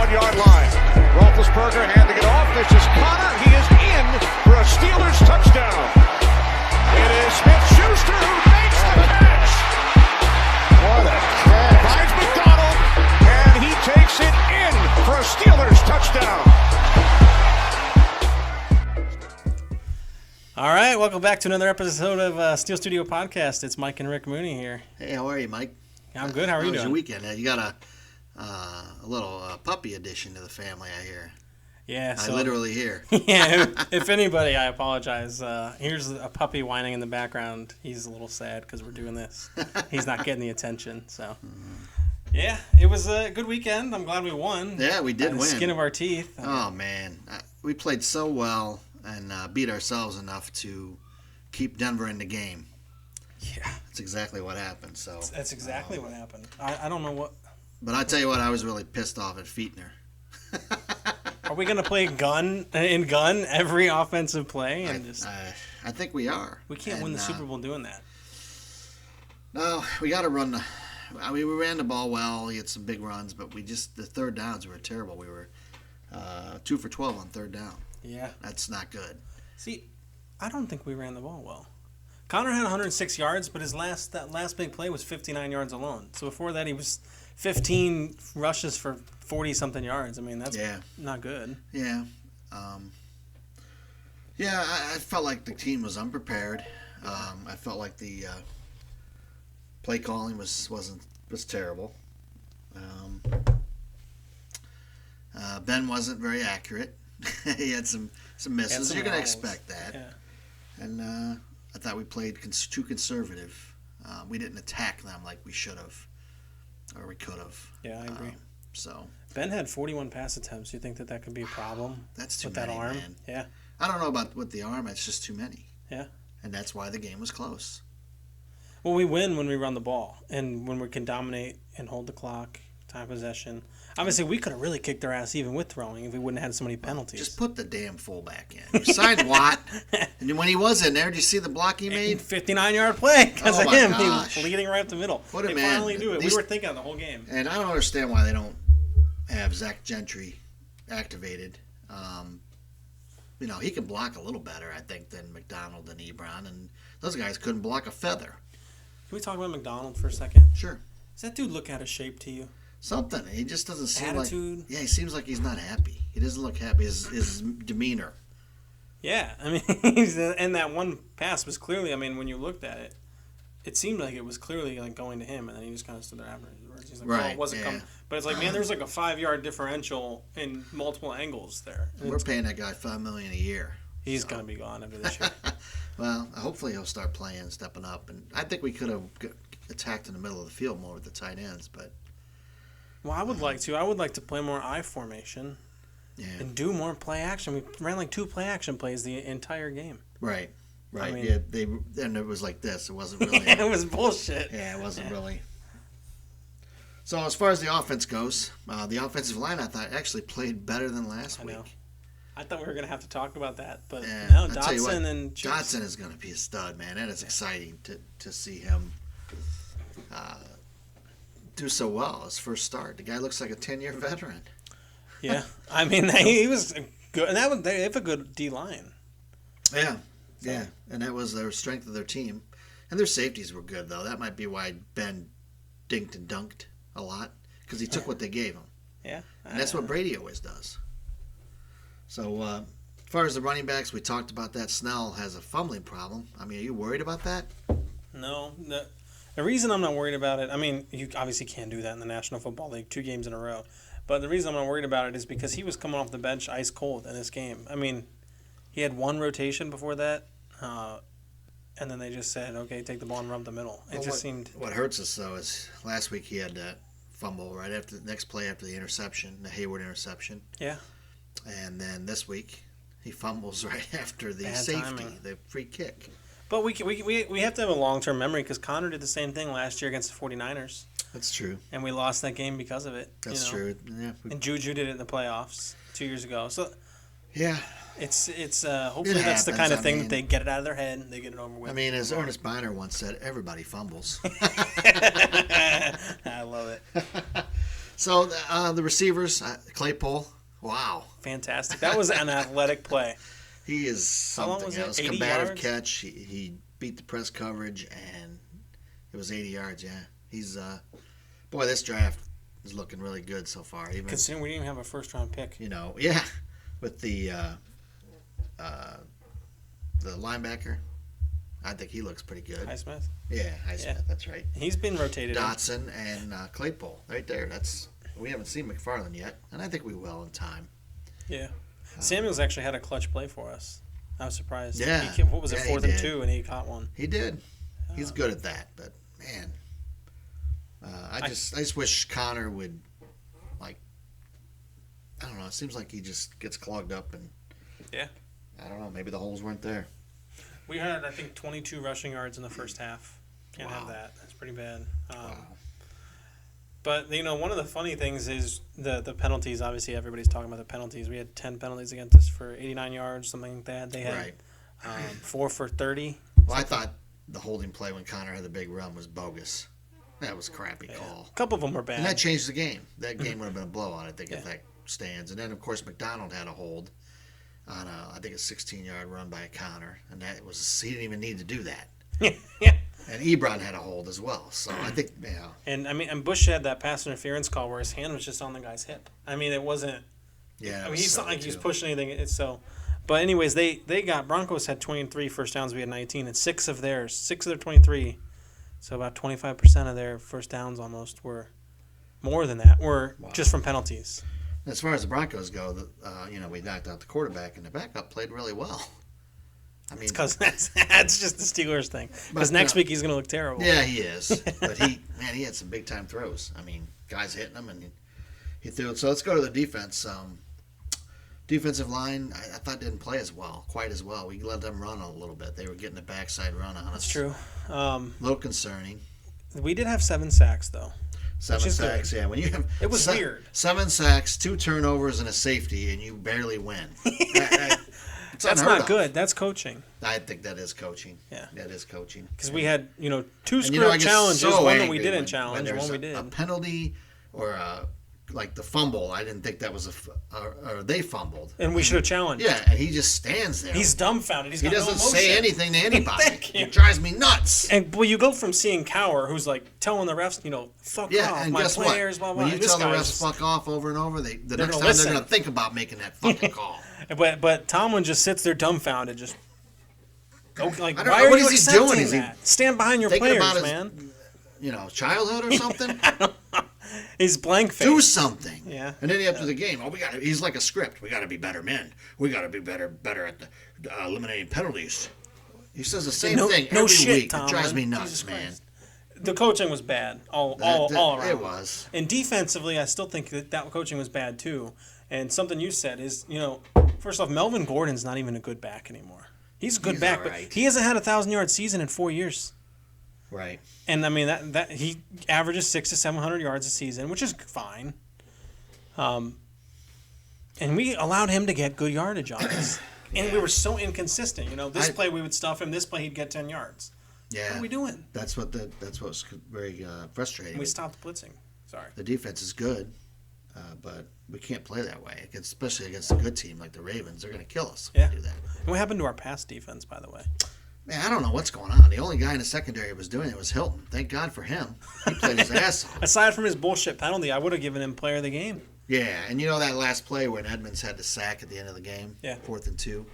1-yard line. Roethlisberger handing it off. This is Connor. He is in for a Steelers touchdown. It is Smith-Schuster who makes the catch. What a catch. Finds McDonald, and he takes it in for a Steelers touchdown. All right, welcome back to another episode of Steel Studio Podcast. It's Mike and Rick Mooney here. Hey, how are you, Mike? I'm good. How are you doing? How was your weekend? You got a little puppy addition to the family, I hear. Yeah. So, I literally hear. Yeah, if anybody, I apologize. Here's a puppy whining in the background. He's a little sad because we're doing this. He's not getting the attention. So, yeah, it was a good weekend. I'm glad we won. Yeah, we did By the win. Skin of our teeth. Oh, man. We played so well and beat ourselves enough to keep Denver in the game. Yeah. That's exactly what happened. So That's exactly what happened. I don't know what. But I tell you what, I was really pissed off at Fietner. Are we going to play gun every offensive play? And I think we are. We can't win the Super Bowl doing that. No, we got to run we ran the ball well. We had some big runs, but the third downs were terrible. We were 2 for 12 on third down. Yeah. That's not good. See, I don't think we ran the ball well. Connor had 106 yards, but that last big play was 59 yards alone. So before that, he was 15 rushes for 40-something yards. I mean, that's not good. Yeah. I felt like the team was unprepared. I felt like the play calling was terrible. Ben wasn't very accurate. He had some misses. You're going to expect that. Yeah. And I thought we played too conservative. We didn't attack them like we should have, or we could have. Yeah, I agree. So Ben had 41 pass attempts. You think that could be a problem? That's too with many, that arm? man. Yeah. I don't know about with the arm. It's just too many. Yeah. And that's why the game was close. Well, we win when we run the ball and when we can dominate and hold the clock, time possession. Obviously, we could have really kicked their ass even with throwing if we wouldn't have had so many penalties. Just put the damn fullback in. You signed Watt, and when he was in there, did you see the block he made? 59-yard play because of him. Gosh. He was leading right up the middle. Put him they in. finally do it. We were thinking of the whole game. And I don't understand why they don't have Zach Gentry activated. He can block a little better, I think, than McDonald and Ebron, and those guys couldn't block a feather. Can we talk about McDonald for a second? Sure. Does that dude look out of shape to you? Something. He just doesn't seem Attitude. like... Yeah, he seems like he's not happy. He doesn't look happy. His demeanor. Yeah, I mean, and that one pass was clearly, when you looked at it, it seemed like it was clearly like going to him, and then he just kind of stood there afterwards. He's like, right, it wasn't coming. But it's like, man, there's like a 5-yard differential in multiple angles there. We're paying that guy $5 million a year. He's going to be gone after this year. Well, hopefully he'll start playing, stepping up. And I think we could have attacked in the middle of the field more with the tight ends, but... Well, I would like to. I would like to play more I formation and do more play action. We ran like 2 play action plays the entire game. Right. And it was like this. It wasn't really... it was bullshit. Yeah, it wasn't really... So as far as the offense goes, the offensive line, I thought, actually played better than last week. I thought we were going to have to talk about that, but no, Dotson and Dotson is going to be a stud, man. That is exciting to see him do so well his first start. The guy looks like a 10-year veteran. Yeah, he was good, and they have a good D line. Yeah, and that was their strength of their team, and their safeties were good though. That might be why Ben dinked and dunked a lot because he took what they gave him. Yeah, and that's what Brady always does. So, as far as the running backs, we talked about that. Snell has a fumbling problem. Are you worried about that? No. The reason I'm not worried about it, you obviously can't do that in the National Football League, 2 games in a row. But the reason I'm not worried about it is because he was coming off the bench ice cold in this game. He had 1 rotation before that, and then they just said, okay, take the ball and run up the middle. What hurts us, though, is last week he had that fumble right after the next play after the interception, the Hayward interception. Yeah. And then this week, he fumbles right after the Bad safety, timing. the free kick. But we have to have a long-term memory because Connor did the same thing last year against the 49ers. That's true. And we lost that game because of it. That's true. Yeah. And Juju did it in the playoffs 2 years ago. So yeah, it's hopefully that's the kind of thing that they get it out of their head and they get it over with. As Ernest Biner once said, everybody fumbles. I love it. So the receivers, Claypool, wow. Fantastic. That was an athletic play. He is How long something was else. it? 80 Combative yards? catch. He beat the press coverage, and it was 80 yards, yeah. He's, boy, this draft is looking really good so far. Even, Considering we didn't even have a first-round pick. Yeah, with the linebacker. I think he looks pretty good. Highsmith. Yeah, Highsmith, that's right. He's been rotated. Dotson and Claypool, right there. We haven't seen McFarland yet, and I think we will in time. Yeah. Samuels actually had a clutch play for us. I was surprised. Yeah. What was it, Yeah, he 4th and did. 2, and he caught one. He did. He's good at that, but man, I just wish Connor would, like, I don't know. It seems like he just gets clogged up, and Yeah. I don't know. Maybe the holes weren't there. We had, I think, 22 rushing yards in the first half. Can't have Wow. that. That's pretty bad. Wow. But, one of the funny things is the penalties. Obviously, everybody's talking about the penalties. We had 10 penalties against us for 89 yards, something like that. They had Right. 4 for 30. Well, I thought the holding play when Connor had the big run was bogus. That was a crappy call. A couple of them were bad. And that changed the game. That game would have been a blowout, I think, if Yeah. that stands. And then, of course, McDonald had a hold on I think a 16-yard run by Connor, and he didn't even need to do that. Yeah. And Ebron had a hold as well. So I think, And Bush had that pass interference call where his hand was just on the guy's hip. It wasn't. yeah. He's not like he was pushing anything. But anyways, Broncos had 23 first downs. We had 19, and 6 of their 23. So about 25% of their first downs almost were more than that were just from penalties. As far as the Broncos go, we knocked out the quarterback, and the backup played really well. I mean, Because that's just the Steelers thing. Because next week he's going to look terrible. Yeah, he is. But he had some big time throws. I mean, guys hitting him, and he threw it. So let's go to the defense. Defensive line, I thought didn't play quite as well. We let them run a little bit. They were getting a backside run on us. That's true. A little concerning. We did have 7 sacks though. 7 sacks, good. yeah. When you have It was weird. 7 sacks, 2 turnovers, and a safety, and you barely win. That's not good. That's coaching. I think that is coaching. Yeah. That is coaching. Because we had, 2 And, screw-up challenges, so one that we angry didn't when challenge, and there's one we did. A penalty or like the fumble, I didn't think that was or they fumbled. And we should have challenged. Yeah, and he just stands there. He's dumbfounded. He doesn't say anything to anybody. Thank you. It drives me nuts. And you go from seeing Cower, who's like telling the refs, fuck off, and my guess players, what? blah blah. When you And this tell the guy refs fuck off over and over, the next gonna time listen. they're going to think about making that fucking call. But Tomlin just sits there dumbfounded, just like, I don't why know, are what you is he accepting doing? Is he that? Stand behind your thinking players, about his- man. Childhood or something? He's blank faced. Do something. Yeah. And then after the game, he's like a script. We got to be better men. We got to be better at the eliminating penalties. He says the same thing every week. Tomlin. It drives me nuts, Jesus man. Christ. The coaching was bad all around. It was. And defensively, I still think that coaching was bad too. And something you said is, first off, Melvin Gordon's not even a good back anymore. He's a good back, all right. but he hasn't had a 1,000-yard season in 4 years. Right. And that he averages 600 to 700 yards a season, which is fine. And we allowed him to get good yardage on us. And we were so inconsistent. This play we would stuff him. This play he'd get 10 yards. Yeah. What are we doing? That's what's very frustrating. We stopped blitzing. Sorry. The defense is good, but we can't play that way, especially against a good team like the Ravens. They're going to kill us if we do that. And what happened to our pass defense, by the way? Man, I don't know what's going on. The only guy in the secondary was doing it was Hilton. Thank God for him. He played his ass off. Aside from his bullshit penalty, I would have given him player of the game. Yeah, and that last play when Edmonds had the sack at the end of the game, Yeah. 4th and 2,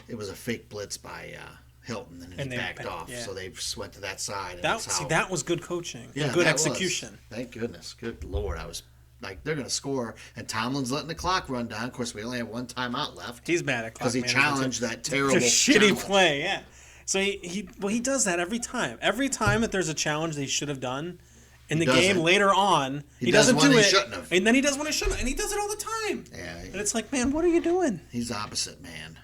it was a fake blitz by Hilton, and he backed off. yeah. So they went to that side. And That was good coaching. Yeah, and good that execution. was. Thank goodness. Good Lord. I was like, they're going to score, and Tomlin's letting the clock run down. Of course, we only have one timeout left. He's mad at clock because he challenged that terrible shitty challenge. play. Yeah. So he does that every time. Every time that there's a challenge that he should have done in the game later on, he doesn't do it. Shouldn't have. And then he does one he shouldn't, and he does it all the time. Yeah. And it's like, man, what are you doing? He's opposite, man.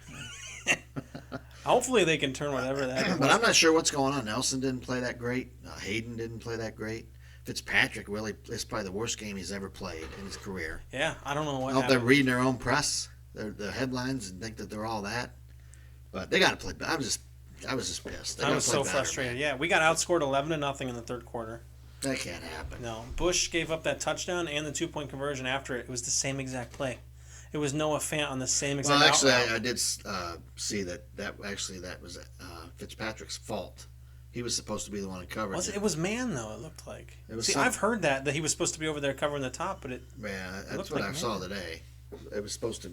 Hopefully they can turn whatever that is. But I'm not sure what's going on. Nelson didn't play that great. Hayden didn't play that great. Fitzpatrick really is probably the worst game he's ever played in his career. Yeah, I don't know what I hope they're happened. reading their own press, the headlines, and think that they're all that. But they got to play better. I was just pissed. I was so frustrated. Yeah, we got outscored 11-0 in the third quarter. That can't happen. No. Bush gave up that touchdown and the 2-point conversion after it. It was the same exact play. It was Noah Fant on the same exact Well, actually, out I did see that was Fitzpatrick's fault. He was supposed to be the one that covered it. It was man, though, it looked like. See, I've heard that he was supposed to be over there covering the top, but Yeah, that's what I saw today. It was supposed to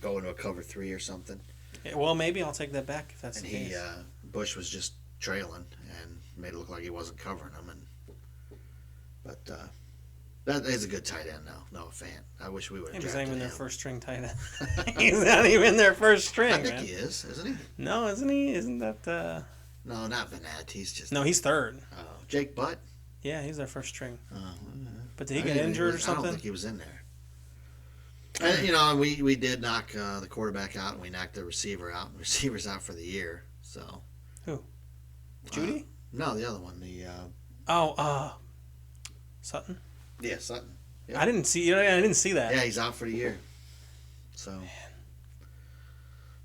go into a cover 3 or something. Yeah, well, maybe I'll take that back if that's And the case. Bush was just trailing and made it look like he wasn't covering him. But that is a good tight end now, Noah Fant. I wish we would have He's drafted not even him. their first string tight end. He's not even their first string, I think man. he is, isn't he? No, isn't he? Isn't that... No, not Vanette. He's just... No, he's third. Jake Butt? Yeah, he's their first string. Oh, But did he get injured or something? I don't think he was in there. And, we did knock the quarterback out, and we knocked the receiver out. The receiver's out for the year, so... Who? Judy? No, the other one. Sutton? Yeah, Sutton. Yep. I didn't see that. Yeah, he's out for the year. So...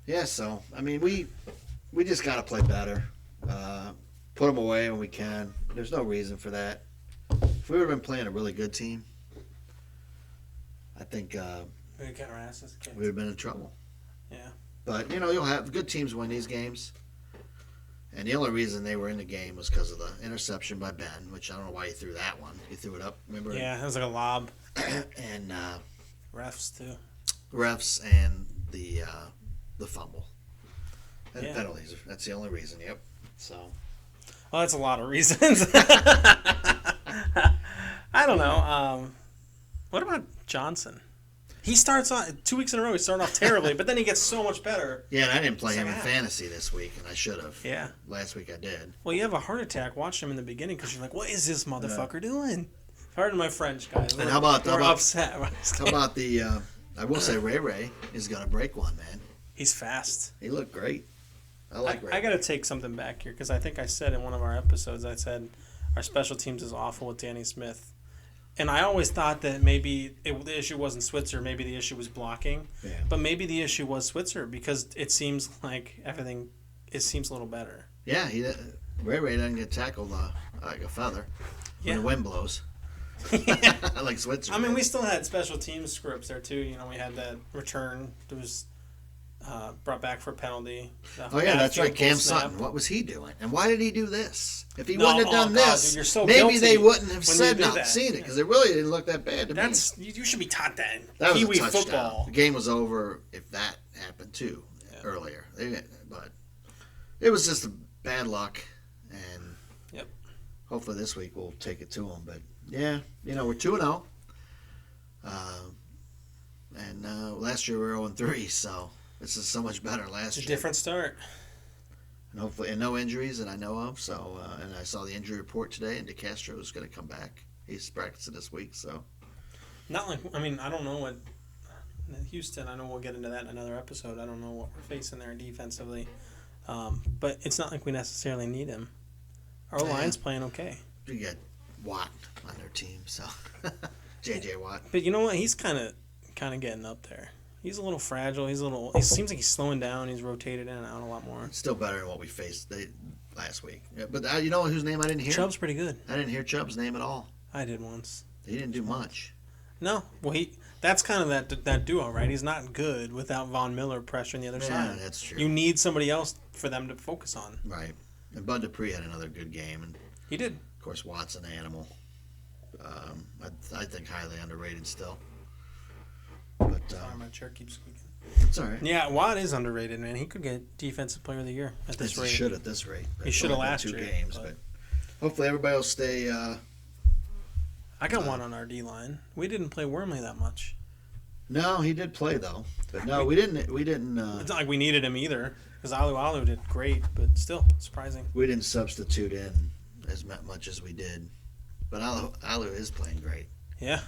Yeah, so, I mean, we just got to play better. Put them away when we can. There's no reason for that. If we would have been playing a really good team, I think We got our asses kicked. we would have been in trouble. Yeah. But, you'll have good teams win these games. And the only reason they were in the game was because of the interception by Ben, which I don't know why he threw that one. He threw it up, remember? Yeah, it was like a lob. And Refs, too. refs and the fumble. And Yeah. penalties. That's the only reason, yep. So... Well, that's a lot of reasons. I don't know. What about Johnson? He starts on 2 weeks in a row. He started off terribly, but then he gets so much better. Yeah, and I didn't play him in Second half. fantasy this week, and I should have. Yeah. Last week I did. Well, you have a heart attack watching him in the beginning because you're like, what is this motherfucker doing? Pardon my French, guys. And how about upset? How about the? I will say Ray is gonna break one, man. He's fast. He looked great. I like Ray. I got to take something back here because I think I said in one of our episodes, I said our special teams is awful with Danny Smith. And I always thought that maybe the issue wasn't Switzer, maybe the issue was blocking. Yeah. But maybe the issue was Switzer because it seems like it seems a little better. Yeah, Ray doesn't get tackled like a feather when the wind blows. Like Switzer. I mean, we still had special teams scripts there too. We had that return that was brought back for a penalty. Oh yeah, that's right. Cam Sutton. What was he doing? And why did he do this? If he wouldn't have done this, dude, you're so maybe guilty they wouldn't have when said you do not that. seen it because it really didn't look that bad to me. You should be taught that. That was Pee-wee a touchdown. football. The game was over if that happened too earlier. But it was just a bad luck, and hopefully this week we'll take it to them. But yeah, we're 2-0, and last year we were 0-3, so this is so much better last It's a year. different start. And hopefully, and no injuries that I know of. So, and I saw the injury report today, and DeCastro is going to come back. He's practicing this week, so. Not like I don't know what Houston. I know we'll get into that in another episode. I don't know what we're facing there defensively, but it's not like we necessarily need him. Our line's playing okay. You got Watt on their team, so J.J. Watt. But you know what? He's kind of getting up there. He's a little fragile. He seems like he's slowing down. He's rotated in and out a lot more. Still better than what we faced last week. Yeah, but you know whose name I didn't hear? Chubb's pretty good. I didn't hear Chubb's name at all. I did once. He didn't do much. No, well that's kind of that duo, right? He's not good without Von Miller pressuring the other side. Yeah, that's true. You need somebody else for them to focus on. Right. And Bud Dupree had another good game, and He did. of course Watt's an animal. I think highly underrated still. But Sorry, my chair keeps squeaking. it's all right. Yeah, Watt is underrated, man. He could get Defensive Player of the Year at this He rate. should at this rate. He should have It's only been last 2 year, games, but- but hopefully everybody will stay. I got one on our D line. We didn't play Wormley that much. No, he did play though. But no, we didn't. It's not like we needed him either, because Alu did great, but still surprising. We didn't substitute in as much as we did. But Alu is playing great. Yeah.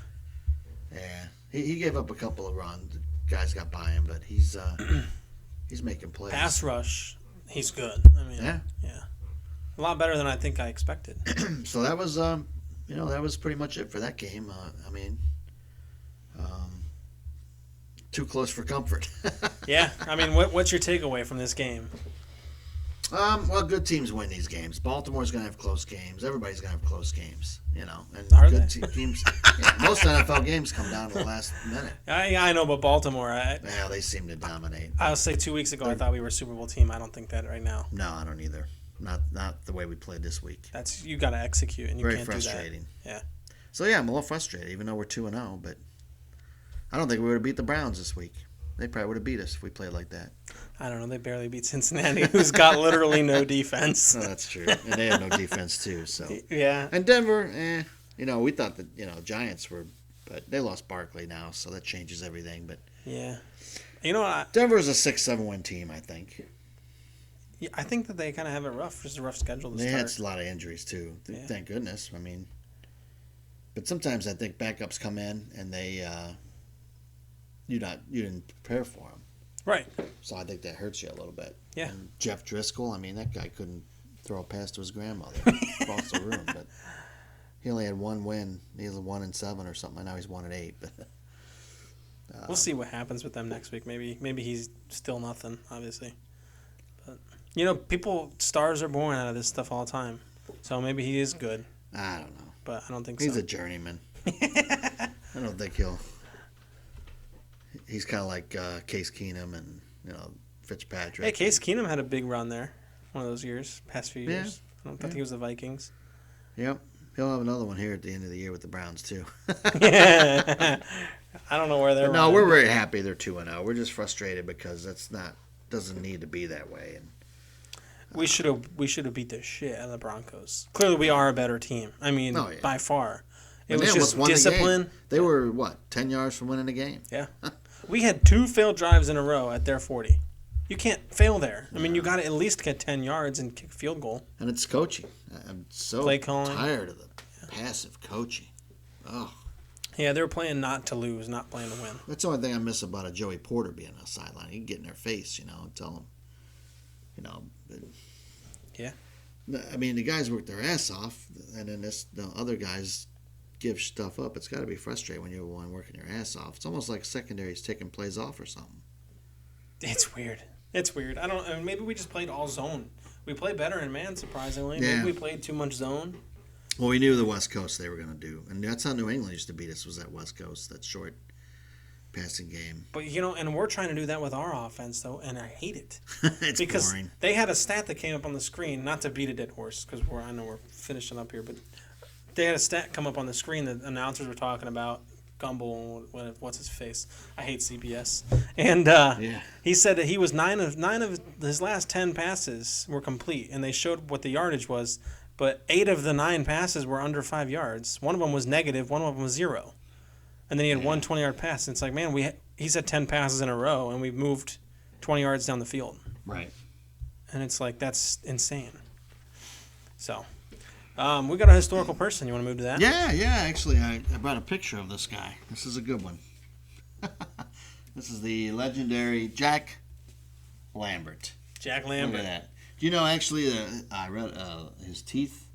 Yeah, he gave up a couple of runs. The guys got by him, but he's making plays. Pass rush, he's good. I mean, Yeah. a lot better than I think I expected. So that was that was pretty much it for that game. Too close for comfort. Yeah, I mean, what's your takeaway from this game? Well, good teams win these games. Baltimore's going to have close games. Everybody's going to have close games, And Are good they? teams. Most NFL games come down to the last minute. I know, but Baltimore, Yeah, they seem to dominate. I'll say 2 weeks ago I thought we were a Super Bowl team. I don't think that right now. No, I don't either. Not the way we played this week. You got to execute, and you Very can't frustrating. do that. Yeah. So yeah, I'm a little frustrated, even though we're 2-0. But I don't think we would have beat the Browns this week. They probably would have beat us if we played like that. I don't know. They barely beat Cincinnati, who's got literally no defense. No, that's true, and they had no defense too. So Yeah. and Denver, we thought that Giants were, but they lost Barkley now, so that changes everything. But Yeah. You know what? Denver's a 6-7 win team, I think. I think that they kind of have it rough. Just a rough schedule to They start. had a lot of injuries too. Yeah. Thank goodness. I mean, but sometimes I think backups come in and they you didn't prepare for them. Right. So I think that hurts you a little bit. Yeah. And Jeff Driscoll, I mean, that guy couldn't throw a pass to his grandmother across the room, but he only had one win. He was 1-7 or something. Now he's 1-8. But We'll see what happens with them next week. Maybe he's still nothing, obviously. But stars are born out of this stuff all the time. So maybe he is good, I don't know. but I don't think He's so. a journeyman. I don't think he'll. He's kind of like Case Keenum and Fitzpatrick. Hey, Case Keenum had a big run there, one of those years, past few Yeah. years. I think he was the Vikings. Yep. He'll have another one here at the end of the year with the Browns too. I don't know where they're. But no, running. we're very happy they're 2-0. We're just frustrated because doesn't need to be that way. And We should have beat the shit out of the Broncos. Clearly, we are a better team. I mean, Oh, yeah. by far. It and was they almost just won the game. discipline. They were 10 yards from winning the game. Yeah. We had 2 failed drives in a row at their 40. You can't fail there. I mean, you got to at least get 10 yards and kick a field goal. And it's coaching. I'm so Play calling. tired of the passive coaching. Oh, Yeah, they were playing not to lose, not playing to win. that's the only thing I miss about a Joey Porter being on the sideline. He can get in their face, and tell them, Yeah. I mean, the guys work their ass off, and then the other guys give stuff up. It's got to be frustrating when you're the one working your ass off. It's almost like secondary's taking plays off or something. It's weird. Maybe we just played all zone. We play better in man, surprisingly. Yeah. Maybe we played too much zone. Well, we knew the West Coast they were going to do, and that's how New England used to beat us, was that West Coast, that short passing game. But, and we're trying to do that with our offense, though, and I hate it. It's Because boring. they had a stat that came up on the screen, not to beat a dead horse, because I know we're finishing up here, but they had a stat come up on the screen that announcers were talking about. Gumbel, what's his face? I hate CBS. And he said that he was 9 of his last 10 passes were complete, and they showed what the yardage was, but 8 of the 9 passes were under 5 yards. One of them was negative, one of them was 0. And then he had one 20-yard pass. And it's like, man, he's had 10 passes in a row, and we've moved 20 yards down the field. Right. And it's like, that's insane. So, we got a historical person. You want to move to that? Yeah. Actually, I brought a picture of this guy. This is a good one. This is the legendary Jack Lambert. Jack Look Lambert. at that. Do you know, actually, I read his teeth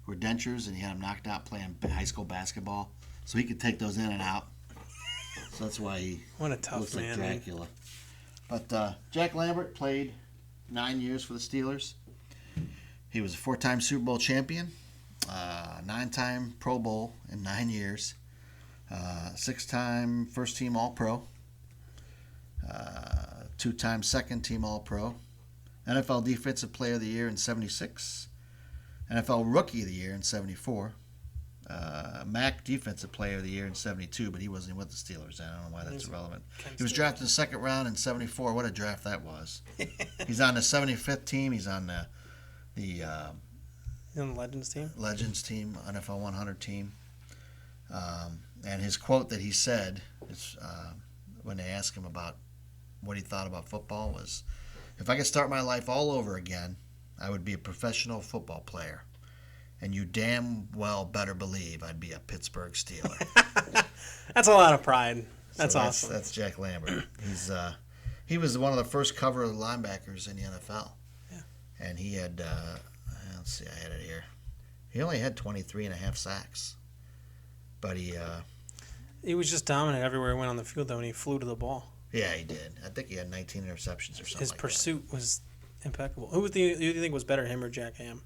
were dentures, and he had them knocked out playing high school basketball, so he could take those in and out. So that's why he What a tough looks man. like Dracula. But Jack Lambert played 9 years for the Steelers. He was a 4-time Super Bowl champion, 9-time Pro Bowl in 9 years, 6-time first-team All-Pro, 2-time second-team All-Pro, NFL Defensive Player of the Year in 76, NFL Rookie of the Year in 74, MAC Defensive Player of the Year in 72, but he wasn't with the Steelers. I don't know why that's irrelevant. He was drafted in the second round in 74. What a draft that was. He's on the 75th team. He's on the He's on the Legends team? Legends team, NFL 100 team. And his quote that he said is, when they asked him about what he thought about football was, "If I could start my life all over again, I would be a professional football player. And you damn well better believe I'd be a Pittsburgh Steeler." That's a lot of pride. That's So awesome. That's Jack Lambert. He was one of the first cover linebackers in the NFL. Yeah. And he had, let's see, I had it here. He only had 23 and a half sacks. But He was just dominant everywhere he went on the field, though, and he flew to the ball. yeah, he did. I think he had 19 interceptions or something His like pursuit was Impeccable. Who do you think was better, him or Jack Ham?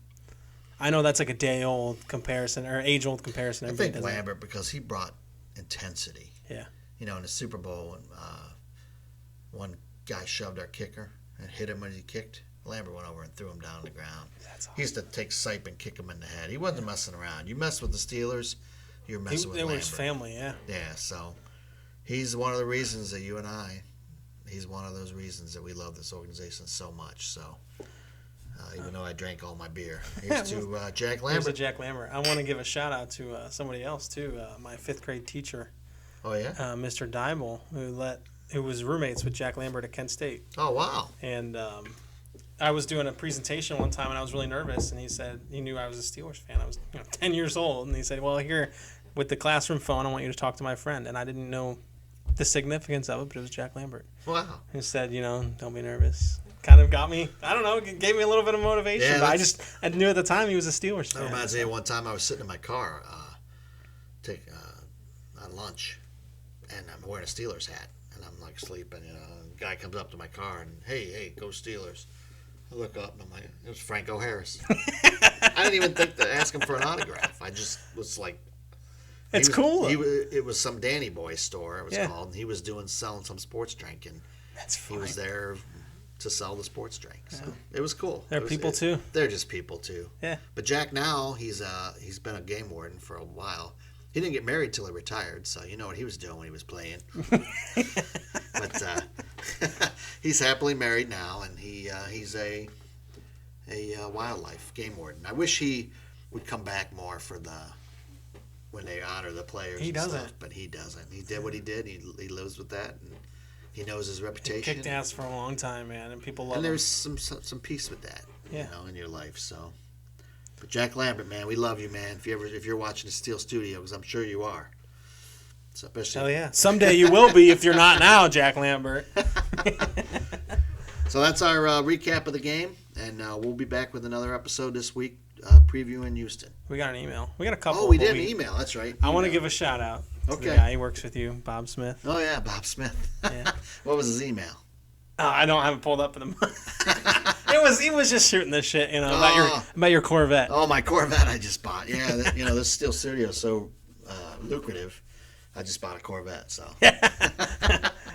I know that's like a day-old comparison or age-old comparison. I think Lambert because he brought intensity. Yeah. You know, in the Super Bowl, when one guy shoved our kicker and hit him when he kicked, Lambert went over and threw him down on the ground. That's awesome. He used to take Soyb and kick him in the head. He wasn't messing around. You mess with the Steelers, you're messing with Lambert. It was family, yeah. Yeah, so he's one of the reasons that he's one of those reasons that we love this organization so much. So even though I drank all my beer. Here's to Jack Lambert. Here's to Jack Lambert. I want to give a shout-out to somebody else, too, my fifth-grade teacher. Oh, yeah? Mr. Dybel, who was roommates with Jack Lambert at Kent State. Oh, wow. And I was doing a presentation one time, and I was really nervous, and he said he knew I was a Steelers fan. I was 10 years old, and he said, well, here, with the classroom phone, I want you to talk to my friend. And I didn't know the significance of it, but it was Jack Lambert. Wow. He said, don't be nervous. Kind of got me, I don't know, gave me a little bit of motivation. Yeah, but I knew at the time he was a Steelers fan. That reminds me of one time I was sitting in my car on lunch, and I'm wearing a Steelers hat, and I'm like sleeping, and a guy comes up to my car and, hey, go Steelers. I look up and I'm like, it was Franco Harris. I didn't even think to ask him for an autograph. I just was like, it's cool. It was some Danny Boy store, it was called, and he was selling some sports drink, and That's funny. he was there to sell the sports drink. So it was cool. They're people too. They're just people too. Yeah. But Jack now, he's been a game warden for a while. He didn't get married till he retired, so you know what he was doing when he was playing. But he's happily married now, and he's a wildlife game warden. I wish he would come back more for when they honor the players. He doesn't. Stuff, but he doesn't. He did what he did. He lives with that, and he knows his reputation. He kicked ass for a long time, man, and people love him. And there's some peace with that, in your life. So, but Jack Lambert, man, we love you, man. If you're watching the Steel Studio, because I'm sure you are. So especially, hell yeah. Someday you will be if you're not now, Jack Lambert. So that's our recap of the game, and we'll be back with another episode this week, previewing Houston. We got an email. We got a couple. Oh, we did an email. That's right. I want to give a shout out to Okay. the guy who works with you, Bob Smith. Oh yeah, Bob Smith. Yeah. What was his email? I don't have it pulled up in the. He was just shooting this shit, about your Corvette. Oh, my Corvette I just bought. Yeah, this Steel Studio is so lucrative. I just bought a Corvette, so.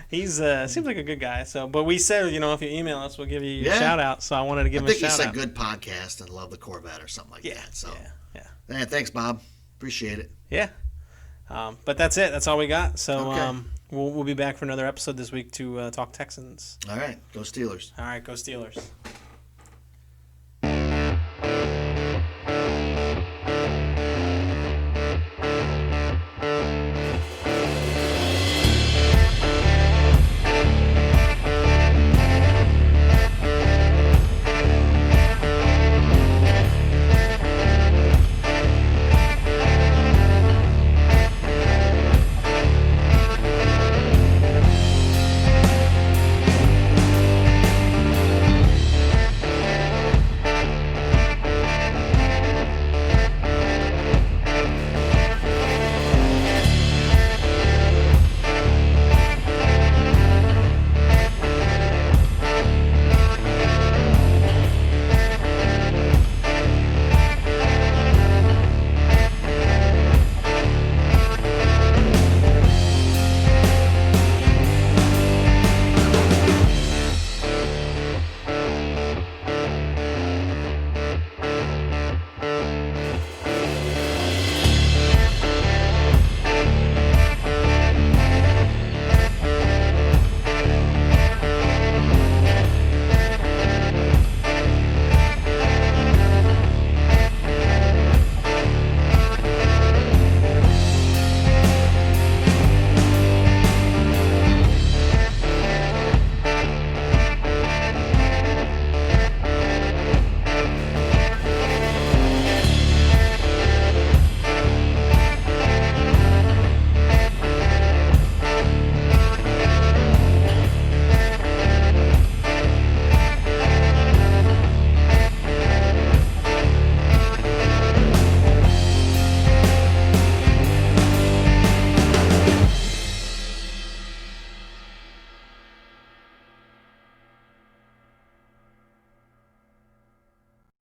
He's seems like a good guy. So, but we said, if you email us, we'll give you a shout out. So I wanted to give him a shout out. I think he said good podcast and love the Corvette or something like that. So, yeah. Thanks, Bob. Appreciate it. Yeah. But that's it. That's all we got. So we'll be back for another episode this week to talk Texans. All right. Go Steelers. All right. Go Steelers.